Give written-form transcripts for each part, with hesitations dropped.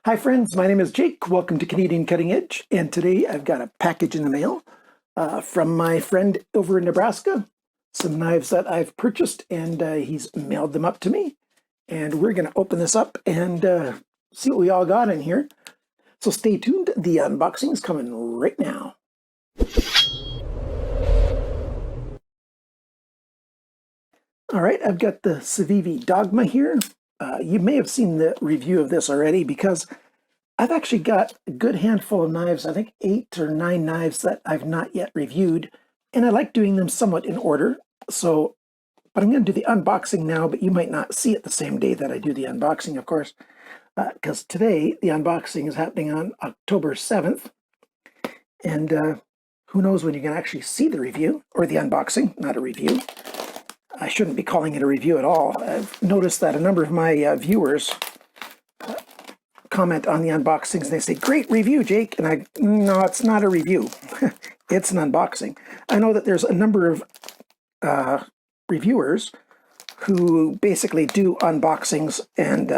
Hi friends, my name is Jake. Welcome to Canadian Cutting Edge, and today I've got a package in the mail from my friend over in Nebraska. Some knives that I've purchased, and he's mailed them up to me. And we're going to open this up and see what we all got in here. So stay tuned. The unboxing is coming right now. All right, I've got the Civivi Dogma here. You may have seen the review of this already because I've actually got a good handful of knives, I think 8 or 9 knives that I've not yet reviewed, and I like doing them somewhat in order. So, but I'm going to do the unboxing now, but you might not see it the same day that I do the unboxing, of course, because today the unboxing is happening on October 7th, and who knows when you're going to actually see the review, or the unboxing, not a review. I shouldn't be calling it a review at all. I've noticed that a number of my viewers comment on the unboxings and they say, "Great review, Jake." And no, it's not a review. It's an unboxing. I know that there's a number of reviewers who basically do unboxings and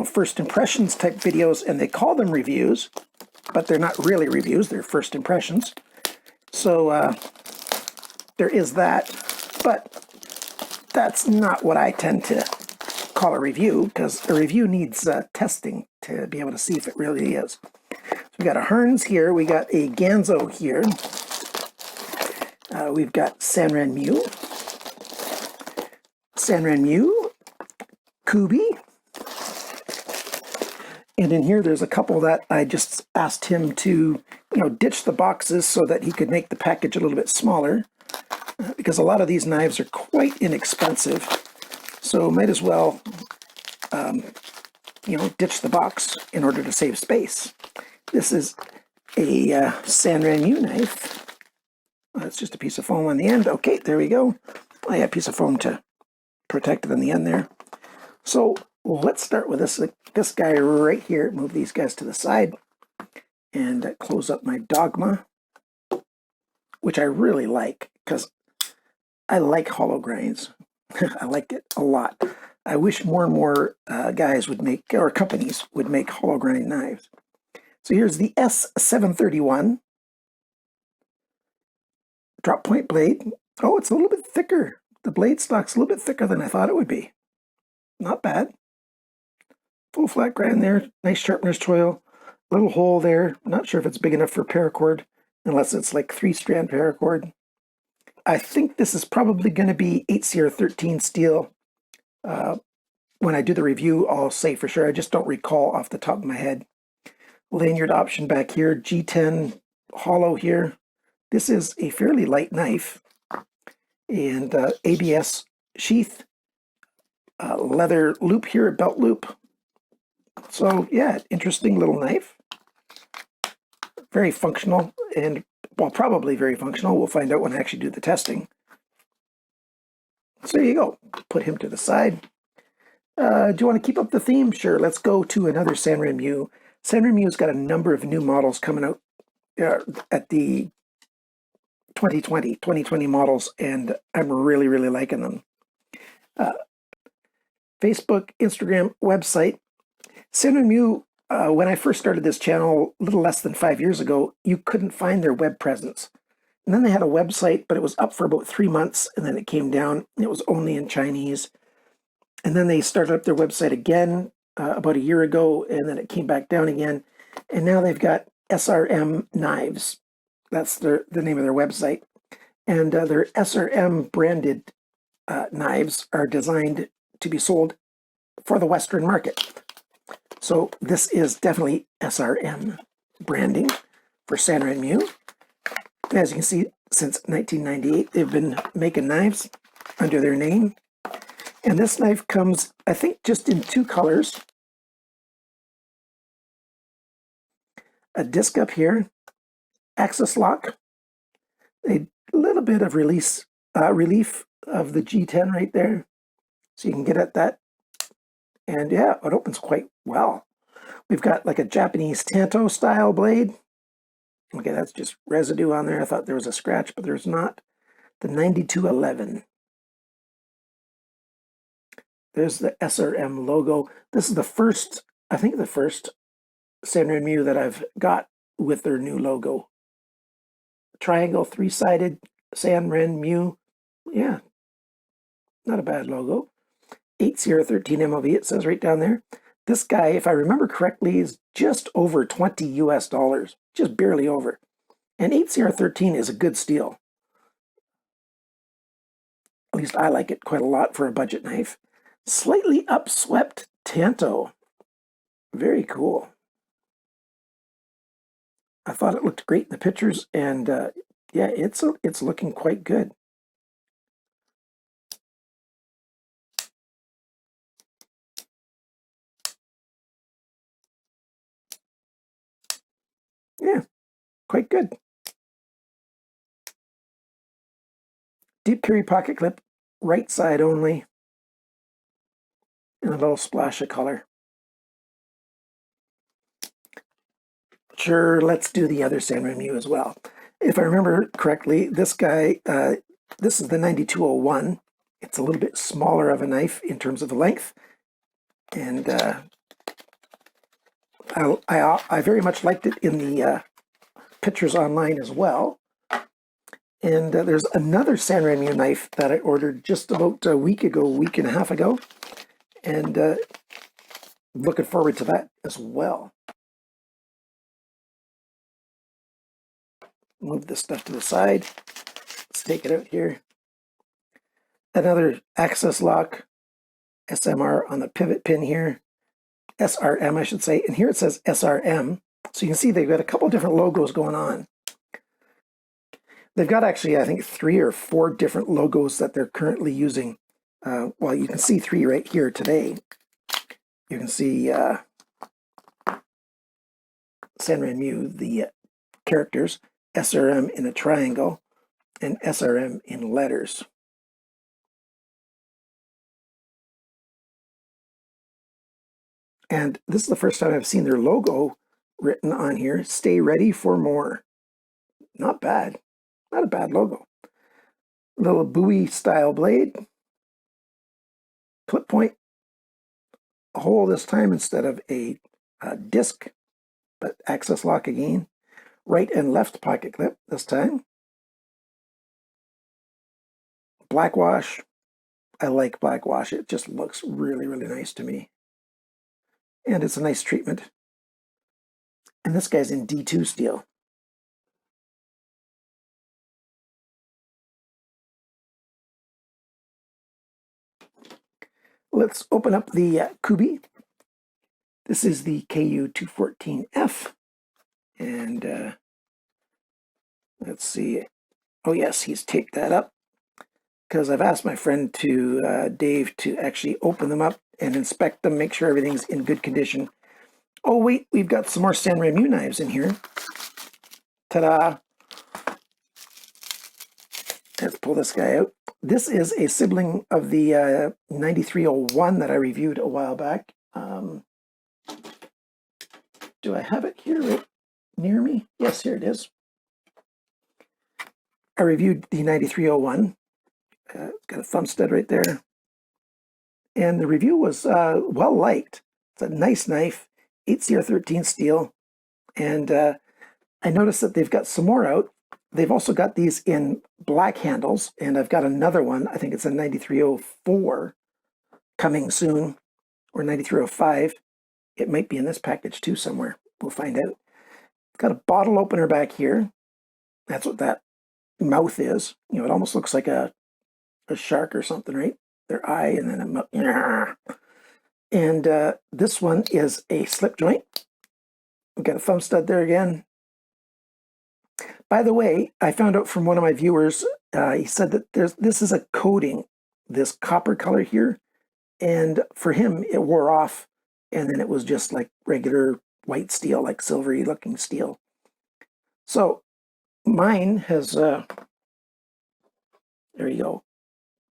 first impressions type videos, and they call them reviews, but they're not really reviews, they're first impressions. So there is that, but that's not what I tend to call a review, because a review needs testing to be able to see if it really is. So we got a Harnds here, we got a GANZO here, we've got Sanrenmu, Kubey, and in here there's a couple that I just asked him to, ditch the boxes so that he could make the package a little bit smaller, because a lot of these knives are quite inexpensive, so might as well ditch the box in order to save space. This is a Sanrenmu knife. That's just a piece of foam on the end. Okay, there we go. I have a piece of foam to protect it on the end there. So let's start with this guy right here. Move these guys to the side and close up my Dogma, which I really like because I like hollow grinds. I like it a lot. I wish more and more guys would make, or companies would make hollow grind knives. So here's the S731 drop point blade. Oh, it's a little bit thicker. The blade stock's a little bit thicker than I thought it would be. Not bad. Full flat grind there. Nice sharpener's choil. Little hole there. Not sure if it's big enough for paracord, unless it's like 3-strand paracord. I think this is probably going to be 8CR13 steel. When I do the review, I'll say for sure. I just don't recall off the top of my head. Lanyard option back here, G10 hollow here. This is a fairly light knife, and ABS sheath, leather loop here, belt loop. So yeah, interesting little knife. Very functional, and well, probably very functional. We'll find out when I actually do the testing. So there you go. Put him to the side. Do you want to keep up the theme? Sure. Let's go to another Sanrenmu. Sanrenmu's got a number of new models coming out at the 2020 models, and I'm really, really liking them. Facebook, Instagram, website. Sanrenmu, when I first started this channel a little less than 5 years ago, you couldn't find their web presence. And then they had a website, but it was up for about 3 months, and then it came down. It was only in Chinese. And then they started up their website again about a year ago, and then it came back down again. And now they've got SRM Knives. That's the name of their website. And their SRM branded knives are designed to be sold for the Western market. So this is definitely SRM branding for Sanrenmu. As you can see, since 1998, they've been making knives under their name. And this knife comes, I think, just in 2 colors. A disc up here, axis lock, a little bit of relief of the G10 right there. So you can get at that. And yeah, it opens quite well. We've got like a Japanese Tanto style blade. Okay, that's just residue on there. I thought there was a scratch, but there's not. The 9211. There's the SRM logo. This is the first, I think the first Sanrenmu that I've got with their new logo. Triangle, three-sided Sanrenmu. Yeah, not a bad logo. 8013 MOV, it says right down there. This guy, if I remember correctly, is just over $20 US, just barely over. And 8CR13 is a good steel. At least I like it quite a lot for a budget knife. Slightly upswept Tanto. Very cool. I thought it looked great in the pictures, and yeah, it's looking quite good. Yeah, quite good. Deep carry pocket clip, right side only, and a little splash of color. Sure, let's do the other Sanremu as well. If I remember correctly, this guy, this is the 9201. It's a little bit smaller of a knife in terms of the length, and I very much liked it in the pictures online as well. And there's another Sanrenmu knife that I ordered just about a week and a half ago, and looking forward to that as well. Move this stuff to the side. Let's take it out here. Another access lock, SMR on the pivot pin here. SRM, I should say. And here it says SRM. So you can see they've got a couple different logos going on. They've got actually, I think, 3 or 4 different logos that they're currently using. Well, you can see 3 right here today. You can see Sanrenmu, the characters, SRM in a triangle, and SRM in letters. And this is the first time I've seen their logo written on here. Stay ready for more. Not bad. Not a bad logo. Little buoy style blade. Clip point. A hole this time instead of a disc, but access lock again. Right and left pocket clip this time. Black wash. I like black wash. It just looks really, really nice to me. And it's a nice treatment. And this guy's in D2 steel. Let's open up the Kubey. This is the KU2014F. And let's see. Oh yes, he's taped that up, because I've asked my friend Dave to actually open them up and inspect them, make sure everything's in good condition. Oh wait, we've got some more Sanremu knives in here. Ta-da! Let's pull this guy out. This is a sibling of the 9301 that I reviewed a while back. Do I have it here right near me? Yes, here it is. I reviewed the 9301. It's got a thumb stud right there. And the review was well liked. It's a nice knife, 8CR13 steel. And I noticed that they've got some more out. They've also got these in black handles, and I've got another one. I think it's a 9304 coming soon, or 9305. It might be in this package too somewhere. We'll find out. Got a bottle opener back here. That's what that mouth is. You know, it almost looks like a shark or something, right? Their eye and then a mouth. And this one is a slip joint. We've got a thumb stud there again. By the way, I found out from one of my viewers, he said that this is a coating, this copper color here, and for him it wore off, and then it was just like regular white steel, like silvery looking steel. So mine has, there you go.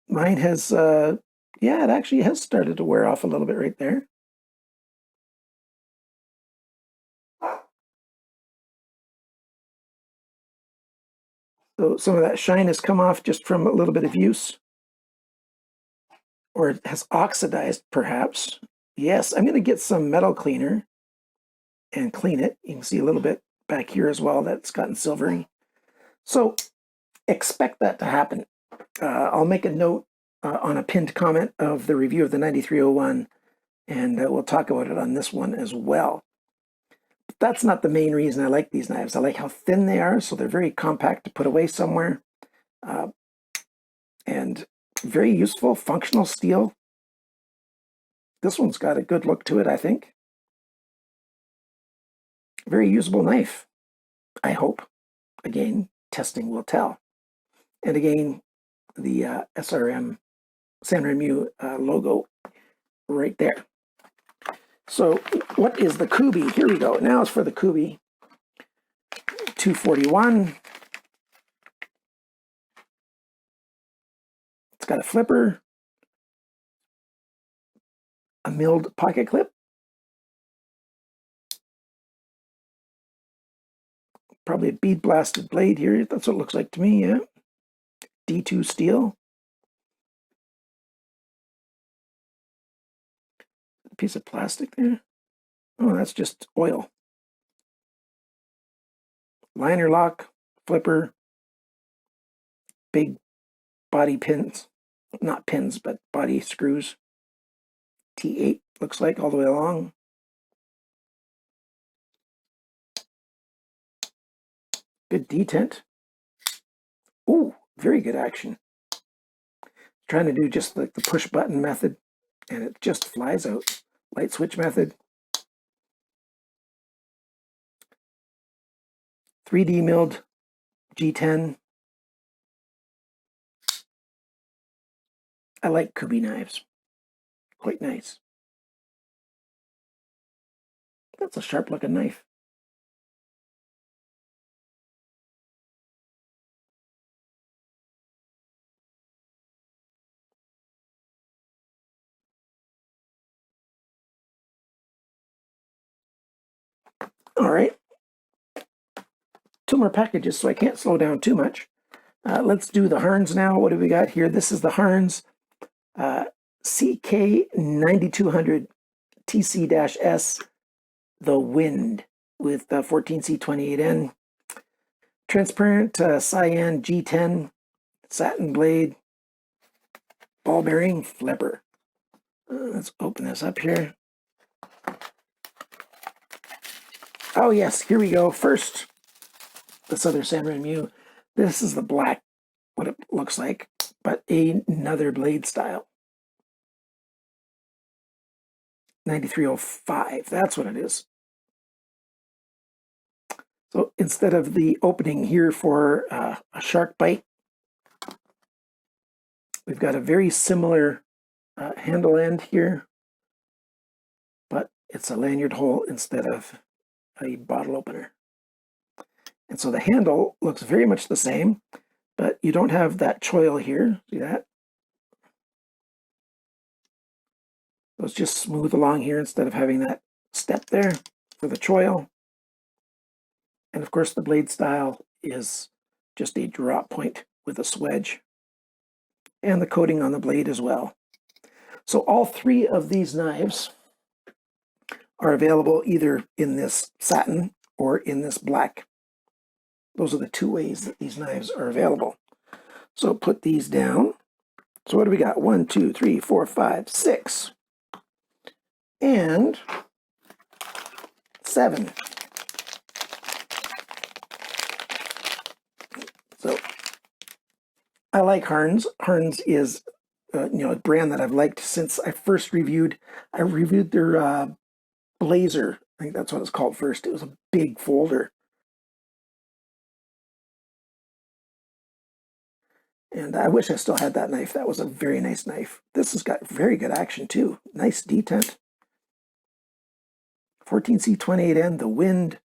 Mine has, yeah, it actually has started to wear off a little bit right there. So some of that shine has come off just from a little bit of use. Or it has oxidized, perhaps. Yes, I'm going to get some metal cleaner and clean it. You can see a little bit back here as well that's gotten silvery. So expect that to happen. I'll make a note on a pinned comment of the review of the 9301, and we'll talk about it on this one as well. But that's not the main reason I like these knives. I like how thin they are, so they're very compact to put away somewhere. And very useful, functional steel. This one's got a good look to it, I think. Very usable knife, I hope. Again, testing will tell. And again, the Sanremu logo right there. So what is the Kubey? Here we go. Now it's for the Kubey 241. It's got a flipper, a milled pocket clip, probably a bead blasted blade here. That's what it looks like to me, yeah. D2 steel. A piece of plastic there. Oh, that's just oil. Liner lock, flipper, big body pins. Not pins, but body screws. T8 looks like all the way along. Good detent. Ooh, very good action. Trying to do just like the push button method, and it just flies out. Light switch method. 3D milled G10. I like Kubey knives. Quite nice. That's a sharp looking knife. All right. 2 more packages, so I can't slow down too much. Let's do the Harnds now. What do we got here? This is the Harnds CK9200 TC-S, the Wind, with 14C28N. Transparent cyan G10 satin blade, ball bearing flipper. Let's open this up here. Oh yes, here we go. First, this other Sanrenmu. This is the black, what it looks like, but another blade style. 9305, that's what it is. So instead of the opening here for a shark bite, we've got a very similar handle end here, but it's a lanyard hole instead of a bottle opener. And so the handle looks very much the same, but you don't have that choil here. See that? So it's just smooth along here instead of having that step there for the choil. And of course the blade style is just a drop point with a swedge, and the coating on the blade as well. So all 3 of these knives are available either in this satin or in this black. Those are the 2 ways that these knives are available. So put these down. So what do we got? 1, 2, 3, 4, 5, 6. And 7. So I like Harnds. Harnds is a brand that I've liked since I first reviewed. I reviewed their Blazer. I think that's what it's called first. It was a big folder. And I wish I still had that knife. That was a very nice knife. This has got very good action too. Nice detent. 14C28N, the Wind.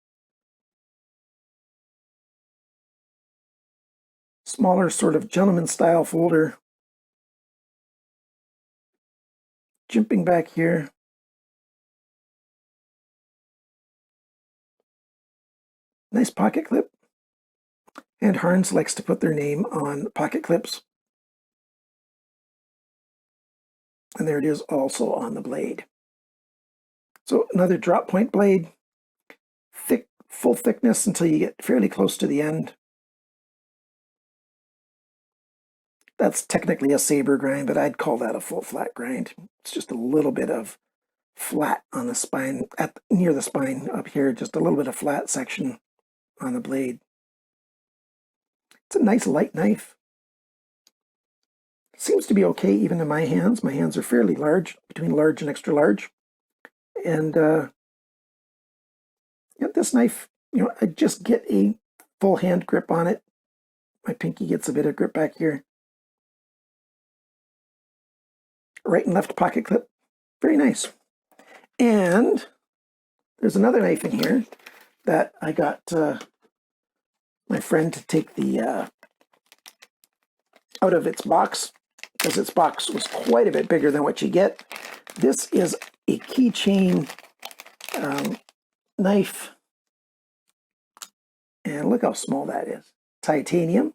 Smaller sort of gentleman style folder. Jumping back here. Nice pocket clip. And Harnds likes to put their name on pocket clips. And there it is also on the blade. So another drop point blade. full thickness until you get fairly close to the end. That's technically a saber grind, but I'd call that a full flat grind. It's just a little bit of flat on the spine, near the spine up here, just a little bit of flat section on the blade. It's a nice light knife. Seems to be okay even in my hands. My hands are fairly large, between large and extra large. And yeah, this knife, I just get a full hand grip on it. My pinky gets a bit of grip back here. Right and left pocket clip, very nice. And there's another knife in here that I got my friend to take the out of its box, because its box was quite a bit bigger than what you get. This is a keychain knife, and look how small that is. Titanium.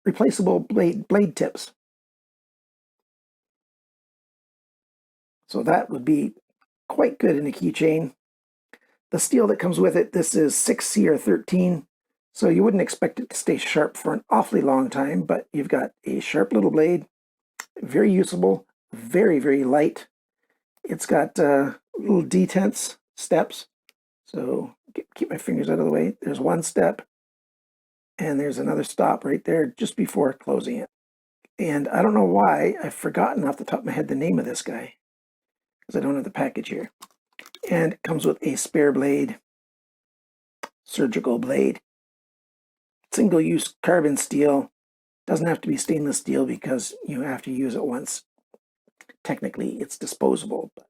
Replaceable blade tips. So that would be quite good in a keychain. The steel that comes with it, this is 6C or 13, so you wouldn't expect it to stay sharp for an awfully long time, but you've got a sharp little blade, very usable, very, very light. It's got little detents, steps, so keep my fingers out of the way. There's one step, and there's another stop right there just before closing it. And I don't know why, I've forgotten off the top of my head the name of this guy, because I don't have the package here. And it comes with a spare blade, surgical blade. Single-use carbon steel. Doesn't have to be stainless steel because you have to use it once. Technically, it's disposable. But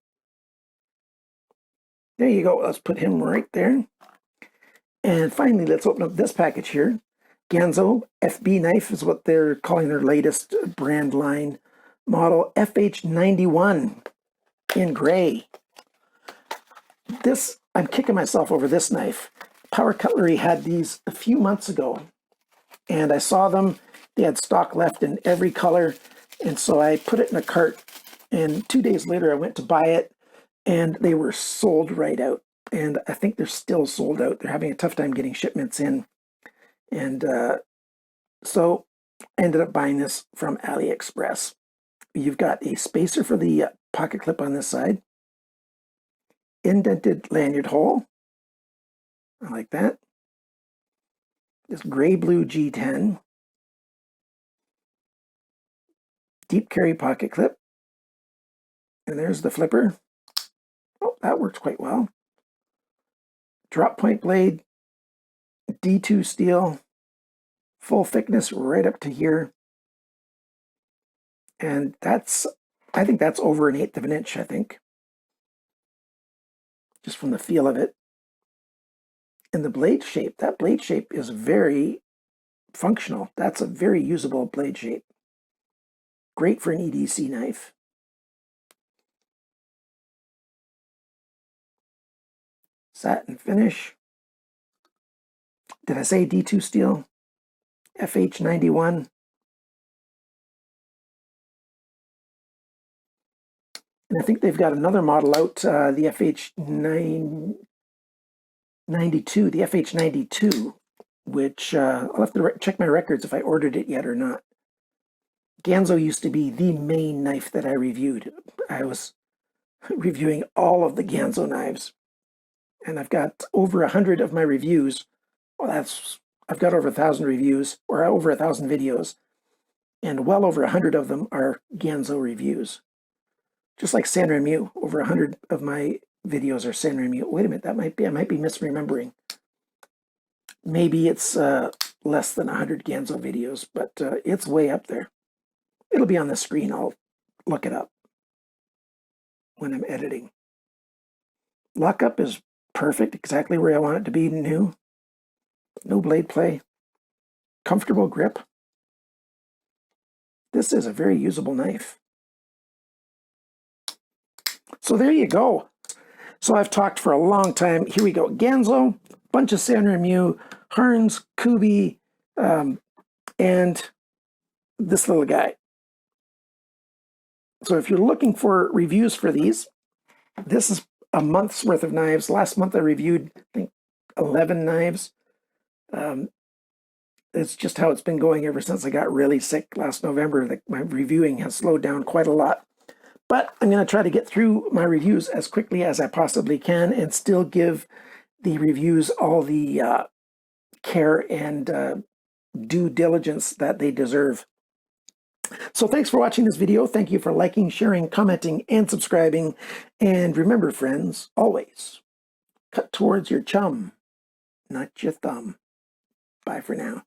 there you go. Let's put him right there. And finally, let's open up this package here. GANZO FBKNIFE is what they're calling their latest brand line model, FH91 in gray. This, I'm kicking myself over this knife. Power Cutlery had these a few months ago, and I saw them. They had stock left in every color, and so I put it in a cart, and 2 days later I went to buy it, and they were sold right out. And I think they're still sold out. They're having a tough time getting shipments in. And so I ended up buying this from AliExpress. You've got a spacer for the pocket clip on this side. Indented lanyard hole. I like that. This gray-blue G10. Deep carry pocket clip. And there's the flipper. Oh, that works quite well. Drop point blade. D2 steel. Full thickness right up to here. And I think that's over 1/8 of an inch, I think. Just from the feel of it. And the blade shape, that blade shape is very functional. That's a very usable blade shape. Great for an EDC knife. Satin finish. Did I say D2 steel? FH91. And I think they've got another model out, the FH92, the FH92, which I'll have to check my records if I ordered it yet or not. GANZO used to be the main knife that I reviewed. I was reviewing all of the GANZO knives, and I've got over 100 of my reviews. Well, I've got over 1,000 reviews, or over 1,000 videos, and well over 100 of them are GANZO reviews. Just like Sanrennmu, over 100 of my videos are Sanrennmu. Wait a minute, I might be misremembering. Maybe it's less than 100 GANZO videos, but it's way up there. It'll be on the screen. I'll look it up when I'm editing. Lockup is perfect, exactly where I want it to be, new. No blade play. Comfortable grip. This is a very usable knife. So there you go. So I've talked for a long time. Here we go. GANZO, bunch of Sanremu, Harnds, Kubey, and this little guy. So if you're looking for reviews for these, this is a month's worth of knives. Last month I reviewed, I think, 11 knives. It's just how it's been going ever since I got really sick last November. My reviewing has slowed down quite a lot. But I'm going to try to get through my reviews as quickly as I possibly can and still give the reviews all the care and due diligence that they deserve. So thanks for watching this video. Thank you for liking, sharing, commenting, and subscribing. And remember, friends, always cut towards your chum, not your thumb. Bye for now.